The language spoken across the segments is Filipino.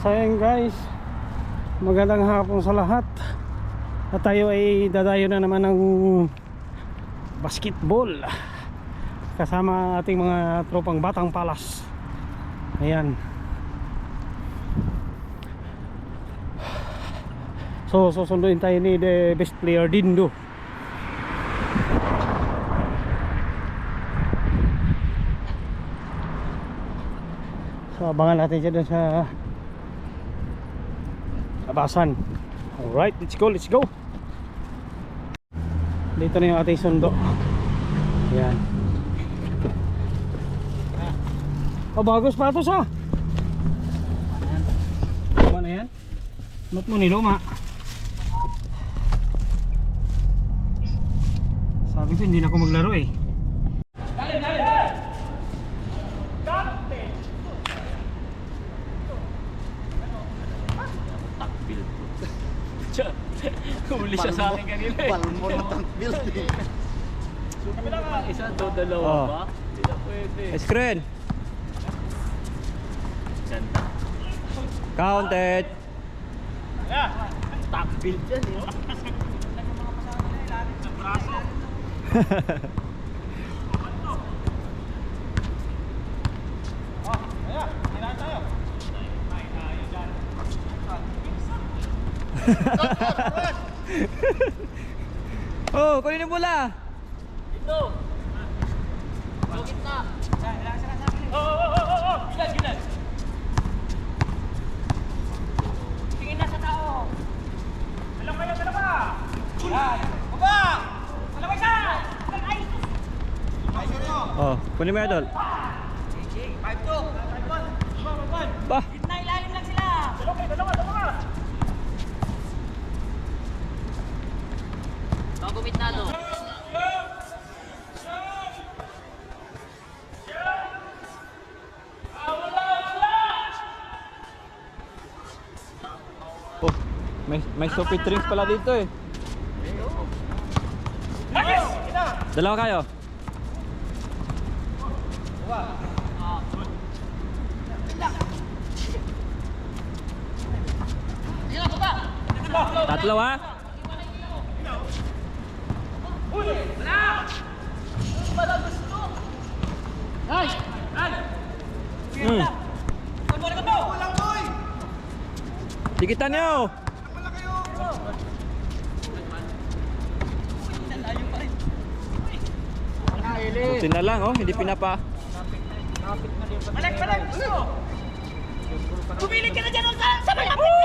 So ayun guys, magandang hapon sa lahat. At tayo ay dadayo na naman ng basketball kasama ating mga tropang Batang Palas. Ayan. So susunduin tayo ni the best player Dindo. So abangan natin siya dun sa labasan. Alright, let's go, let's go. Dito na yung ating sundo. Ayan. Oh, bagos patos ha. Luma na yan. Not mo ni luma. Sabi ko hindi na ako maglaro eh. Huli siya sa akin kanina eh. Palmo na tank build eh. Kabila ka. Isa to, dalawa Oh. ba? Hindi na pwede. Screen. Ganda. Counted. Top build yan eh. Oh, kunin yung bola. Ito. Lugit na. Oh. Gilan. Tingin na sa tao. Alam kayo, dalawa. Yan. Baba. Dalawa isa. Oh, kunin mo yung idol. 5-2. 5-1. Ba? Gitna, ilalim lang sila. Dalawa. Bago mitnalo. Oh, may soft drinks pala dito eh. Dalawa kayo. Tatlo ha? Dikitan nyo. Buti na lang oh, hindi pinapa. Balik! Gusto! Pumilit ka na dyan sa malapit!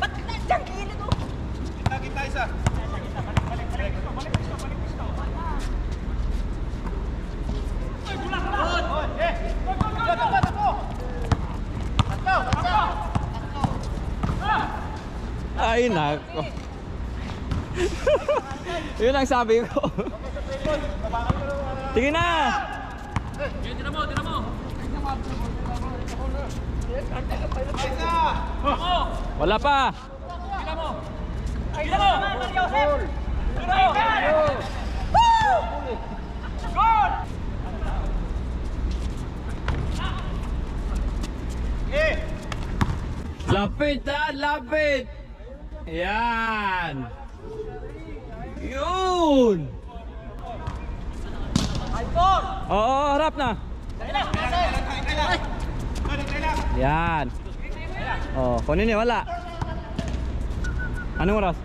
Ba't ka na dyan gilid oh? Kita isa. Balik gusto! Uy, bulak! Tatlo! Ay nako. Yun ang sabi ko. Tingin na. Tira mo! Wala pa. Tira mo! Joseph! Gol! Lapit ha, lapit. Yan. Yun. Oo, harap na. Yan. Oh, kunin niya, wala. Anong oras?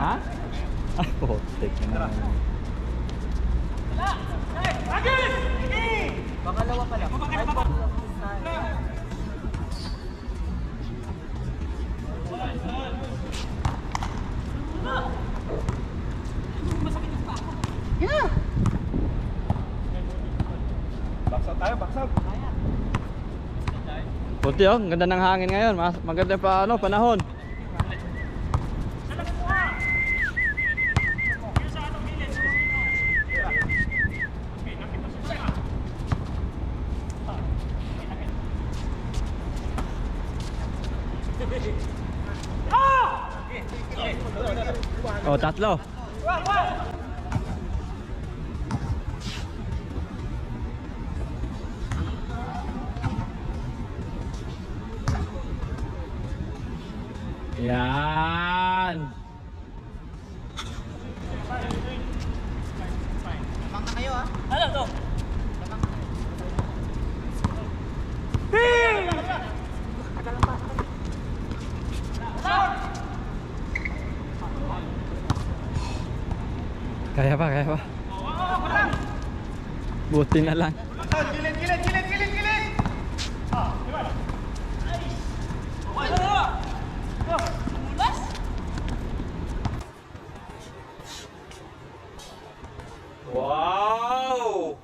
Ha? Ah, putik na. Pangalawa pa lang. Baksak. Puti oh, ang ganda ng hangin ngayon. Maganda pa ano, panahon. Oh, tatlo. Yan. Lamang na kayo, ha? Ano to? Kaya pa, kaya pa. Buti na lang. Gilid, gilid, gilid, gilid, gilid! Wow!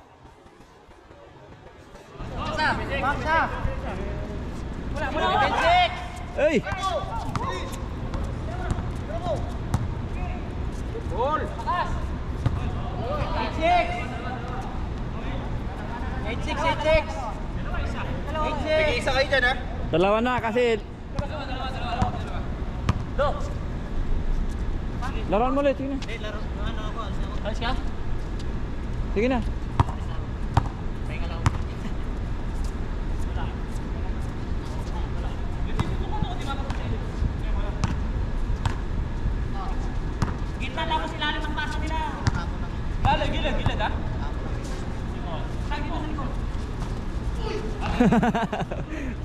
Bangsa! Mula, Bensik! Hey! Ball! Bakas! 86! 86! 86! Isa kayo dyan, ha? Dalawa na kasi Do! laruan mo ulit, sige na. Laro, ano ako? Alis ka? Sige na. Pahinga lang. Gitna lang kasi lalim ang pasa nila. Gilid, gilid ha? Saan dito sa likod?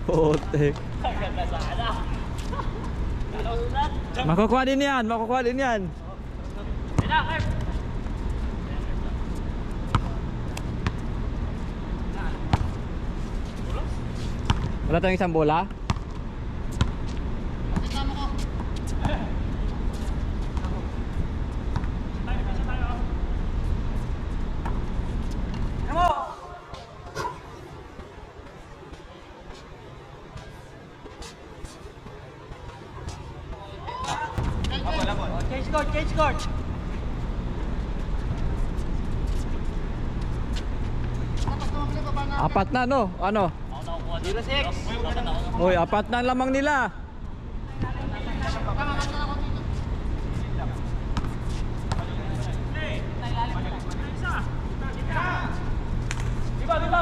Putik. Ganda sana. Makukuha din yan, makukuha din yan. Ina, Herb! Wala tayong isang bola? Change court, change court! Apat na no? Ano? 06! Hoy, apat na lamang nila. Diba, diba?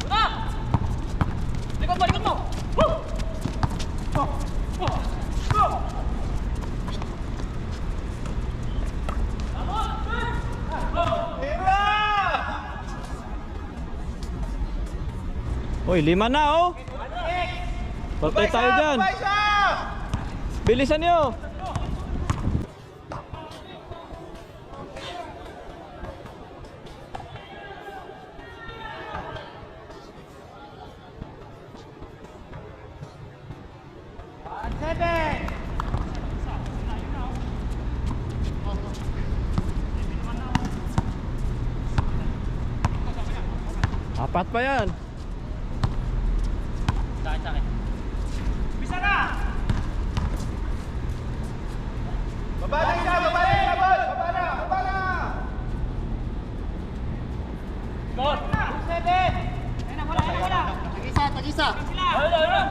Una! Likod mo, likod mo! Woo! Hoy, 5 na oh. Patay tayo dyan. Bilisan nyo. Apat pa yan. Sakit. Bisa na! Baba na isa, baba na isa, boss! Baba na, baba na! Good! 7! Ayun na, wala, ayun na, wala! Tag-isa, tag-isa! Ayun na, ayun na!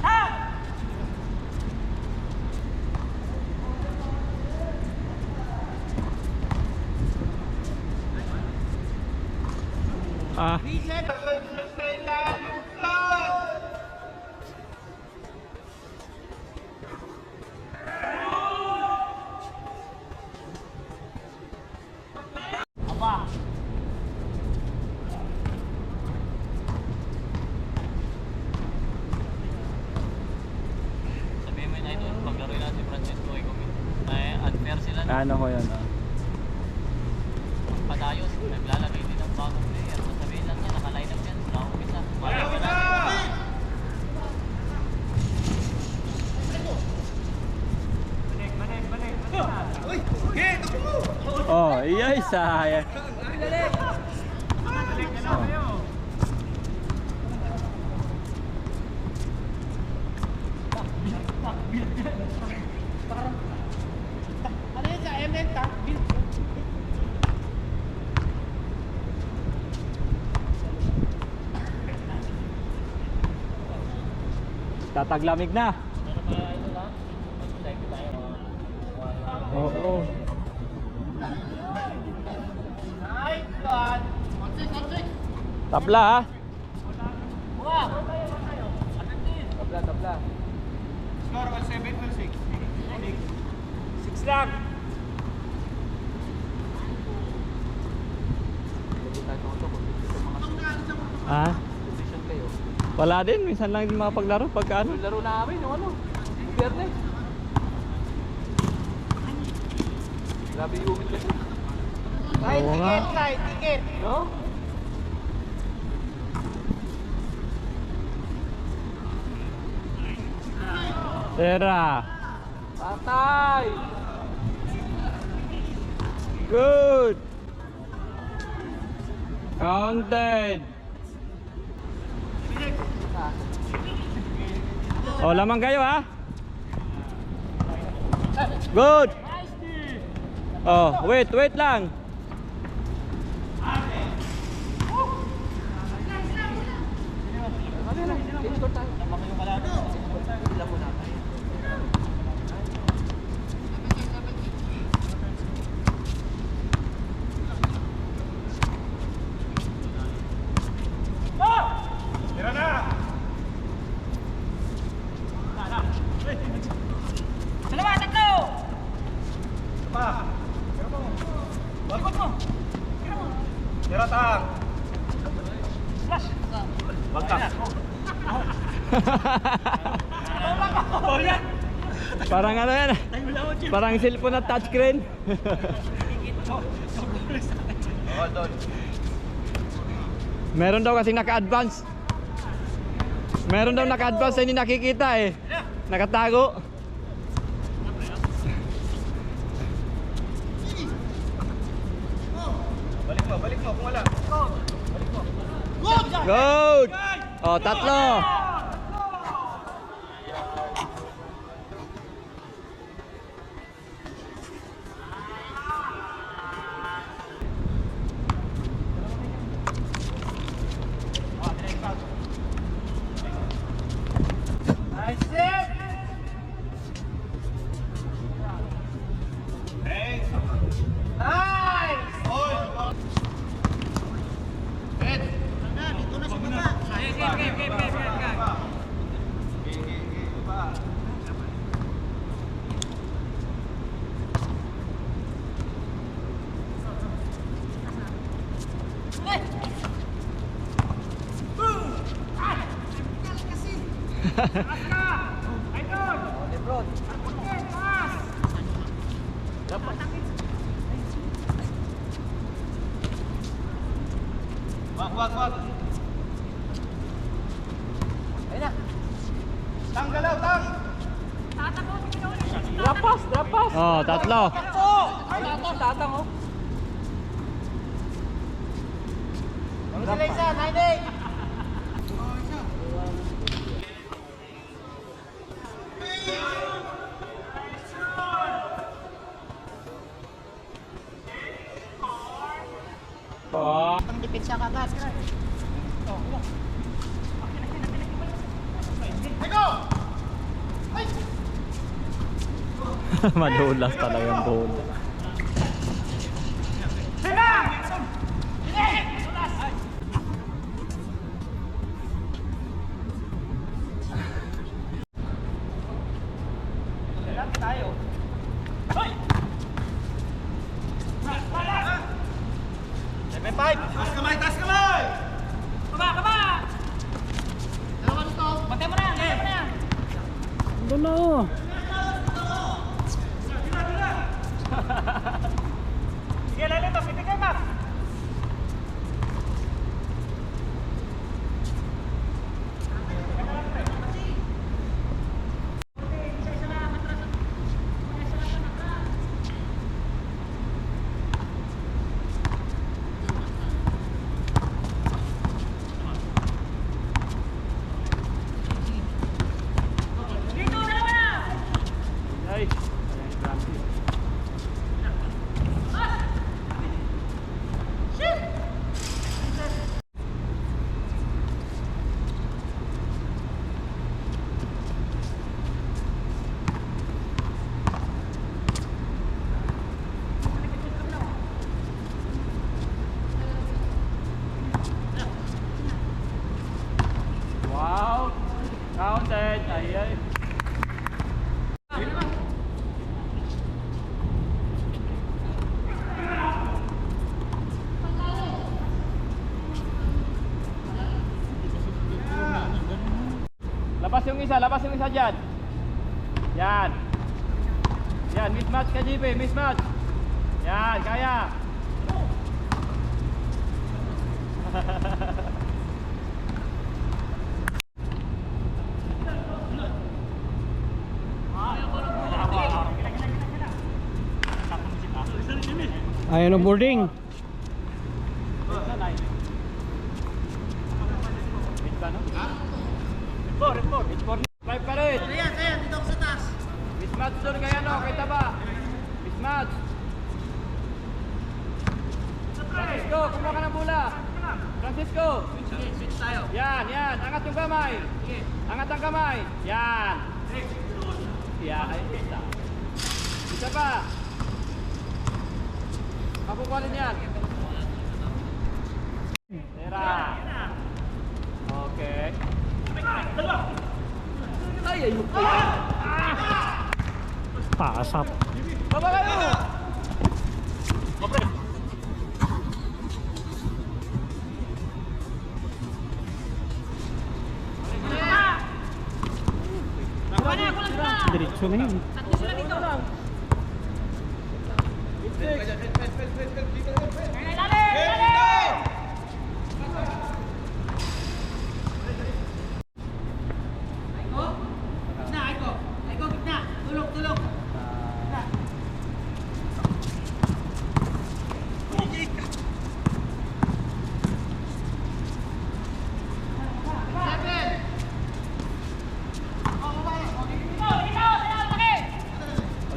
Ha! Ah, Aba! Sabihin mo yun, idol, paglaro natin si Francisco ay unfair sila na. ano ko yan ah. Padayos, naglalagay din ng bagong player. Sasabihin lang niya, naka-line up yan. Wala akong isa. Wala akong isa. Oh, iyay sayang. Ano yun sa MN ka? Tataglamig na. Oo. Tabla ah. Wow! Tabla. Score all 7 or 6? 6 lang. Ha? Wala din, minsan lang din makapaglaro pagka ano. Laro namin yung ano, yung Biyernes. Grabe yung umit kasi. Oo nga. Ticket. No? Tera. Patay! Good. Counted. Oh, lamang kayo ha. Good. Oh, wait lang. Tira na! Dalawa, tatlo. Pa! Tira mo! Ikot mo. Tira tang! Flash. Bagtak! Oh, yan. Parang ano yan? Parang cellphone na touchscreen. Oh, doon. Meron daw kasing naka-advance. Meron daw naka-advance na hindi nakikita eh. Nakatago. Balik mo kung wala. Good! Oh, tatlo. Wag. Ayun na. Tang galaw, tang! Drapas. Oh, tatlo. Tatang, oh. Ano sila isa? 9-8. Oh. Ang depensa ka agad. Madulas talaga yung bola. Taas kamay! Kaba! Bantay mo na. Doon na oh. Sige, lalo ito. Pitigay, Mac. Counted. Ay, ay. Labas yung isa dyan. Yan. Yan, mismatch ka JP, mismatch. Yan, kaya. Ayan ang boarding. Drive ka rin. Ayan, dito ako sa taas. Mismatch doon kaya no, kita ba? Mismatch. Francisco, kumuha ka ng bola. Francisco. Switch tayo. Yan, yan. Angat yung kamay. Angat ang kamay. Yan. Yan, ay isa. Isa pa. Kapukuhalin yan. Tera. Okay. Ay, ayun pa. Pasap. Baba kayo! Diretso na yun.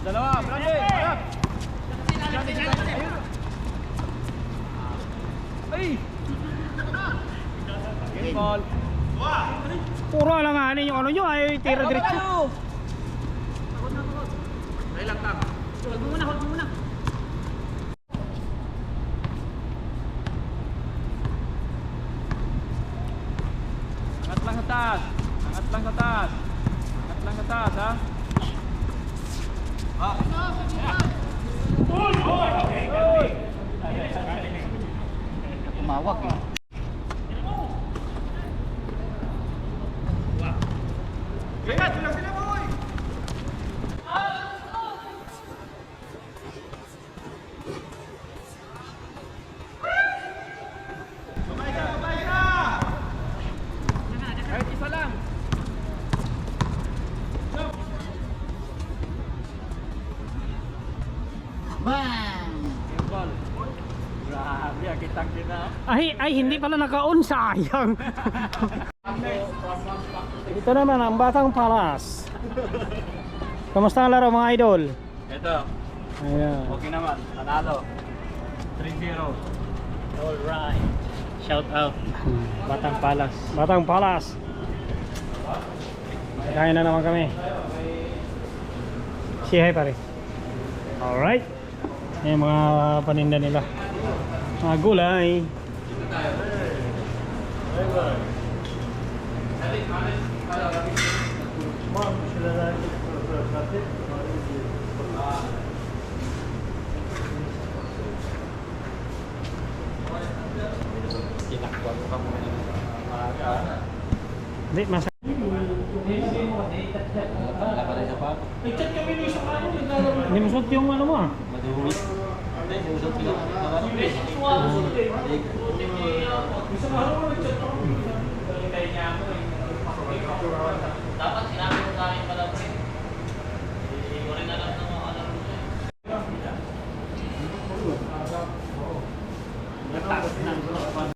Dalawa, Brandon, harap! Ay! Game ball. Puro alanganin yung ano nyo ay tira diretso. Ay lang tap. Hold mo muna. Angat lang sa taas. Angat lang sa taas. Angat lang sa taas, ha? Tumawak eh. Kahit isa lang. Game ball. Grabe, kitang kita. Ay hindi pala naka-on, sayang. Ito naman ang Batang Palas. Kamusta ang laro mga idol? Ito, Ayan. okay naman. Panalo. 3-0. Alright. Shout out. Batang Palas. Batang Palas. Kain na naman kami. Say hi pare. Alright. Yan mga paninda nila. Mga gulay. Hindi, mas hindi mo suot yung ano mo ah. Dapat sinabi ko sa akin